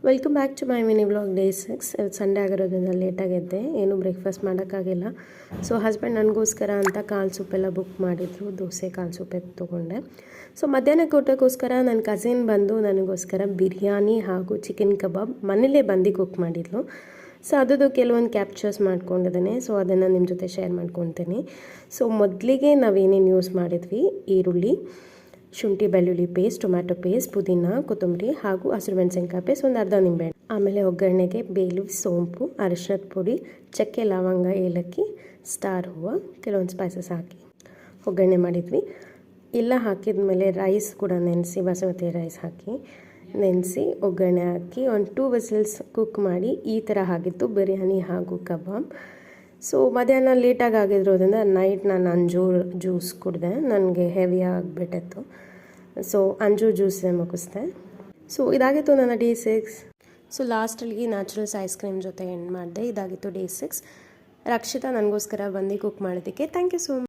Welcome back to my mini vlog day 6. ಇವತ್ತು Sunday ಆಗಿರೋದ್ರಿಂದ ಲೇಟಾಗಿದ್ದೆ, ಏನೂ ಬ್ರೇಕ್ಫಾಸ್ಟ್ ಮಾಡೋಕ್ಕಾಗಿಲ್ಲ. ಸೊ ಹಸ್ಬೆಂಡ್ ನನಗೋಸ್ಕರ ಅಂತ ಕಾಳು ಸೂಪೆಲ್ಲ ಬುಕ್ ಮಾಡಿದ್ರು, ದೋಸೆ ಕಾಳು ಸೂಪೆ ತೊಗೊಂಡೆ. ಸೊ ಮಧ್ಯಾಹ್ನಕ್ಕೆ ಊಟಕ್ಕೋಸ್ಕರ ನನ್ನ ಕಸಿನ್ ಬಂದು ನನಗೋಸ್ಕರ ಬಿರಿಯಾನಿ ಹಾಗೂ ಚಿಕನ್ ಕಬಾಬ್ ಮನೇಲೇ ಬಂದು ಕುಕ್ ಮಾಡಿದ್ಲು. ಸೊ ಅದರದ್ದು ಕೆಲವೊಂದು ಕ್ಯಾಪ್ಚರ್ಸ್ ಮಾಡ್ಕೊಂಡಿದ್ದೇನೆ, ಸೊ ಅದನ್ನು ನಿಮ್ಮ ಜೊತೆ ಶೇರ್ ಮಾಡ್ಕೊತೀನಿ. ಸೊ ಮೊದಲಿಗೆ ನಾವೇನೇನು ಯೂಸ್ ಮಾಡಿದ್ವಿ: ಈರುಳ್ಳಿ, ಶುಂಠಿ ಬೆಳ್ಳುಳ್ಳಿ ಪೇಸ್ಟ್, ಟೊಮ್ಯಾಟೊ ಪೇಸ್ಟ್, ಪುದೀನ, ಕೊತ್ತಂಬರಿ ಹಾಗೂ ಹಸಿರು ಮೆಣಸಿನ್ಕಾಯಿ ಪೇಸ್ಟ್, ಒಂದು ಅರ್ಧ ನಿಂಬೆಹಣ್ಣು. ಆಮೇಲೆ ಒಗ್ಗರಣೆಗೆ ಬೇಲು, ಸೋಂಪು, ಅರಿಶಿನದ ಪುಡಿ, ಚಕ್ಕೆ, ಲವಂಗ, ಏಲಕ್ಕಿ, ಸ್ಟಾರ್ ಹೂವು, ಕೆಲವೊಂದು ಸ್ಪೈಸಸ್ ಹಾಕಿ ಒಗ್ಗರಣೆ ಮಾಡಿದ್ವಿ. ಎಲ್ಲ ಹಾಕಿದ ಮೇಲೆ ರೈಸ್ ಕೂಡ ನೆನೆಸಿ, ಬಾಸುಮತಿ ರೈಸ್ ಹಾಕಿ ನೆನೆಸಿ ಒಗ್ಗರಣೆ ಹಾಕಿ ಒಂದು 2 ವಿಸಿಲ್ಸ್ ಕುಕ್ ಮಾಡಿ ಈ ಥರ ಆಗಿತ್ತು ಬಿರಿಯಾನಿ ಹಾಗೂ ಕಬಾಬ್. ಸೊ ಮಧ್ಯಾಹ್ನ ಲೇಟಾಗಿ ಆಗಿರೋದ್ರಿಂದ ನೈಟ್ ನಾನು ಅಂಜೂರ್ ಜ್ಯೂಸ್ ಕುಡಿದೆ, ನನಗೆ ಹೆವಿ ಆಗಿಬಿಟ್ಟಿತ್ತು. ಸೊ ಅಂಜೂರ್ ಜ್ಯೂಸೇ ಮುಗಿಸ್ದೆ. ಸೊ ಇದಾಗಿತ್ತು ನನ್ನ ಡೇ 6. ಸೊ ಲಾಸ್ಟಲ್ಲಿ ನ್ಯಾಚುರಲ್ಸ್ ಐಸ್ ಕ್ರೀಮ್ ಜೊತೆ ಎಂಡ್ ಮಾಡಿದೆ. ಇದಾಗಿತ್ತು ಡೇ 6. ರಕ್ಷಿತಾ ನನಗೋಸ್ಕರ ಬಂದು ಕುಕ್ ಮಾಡೋದಕ್ಕೆ ಥ್ಯಾಂಕ್ ಯು ಸೋ ಮಚ್.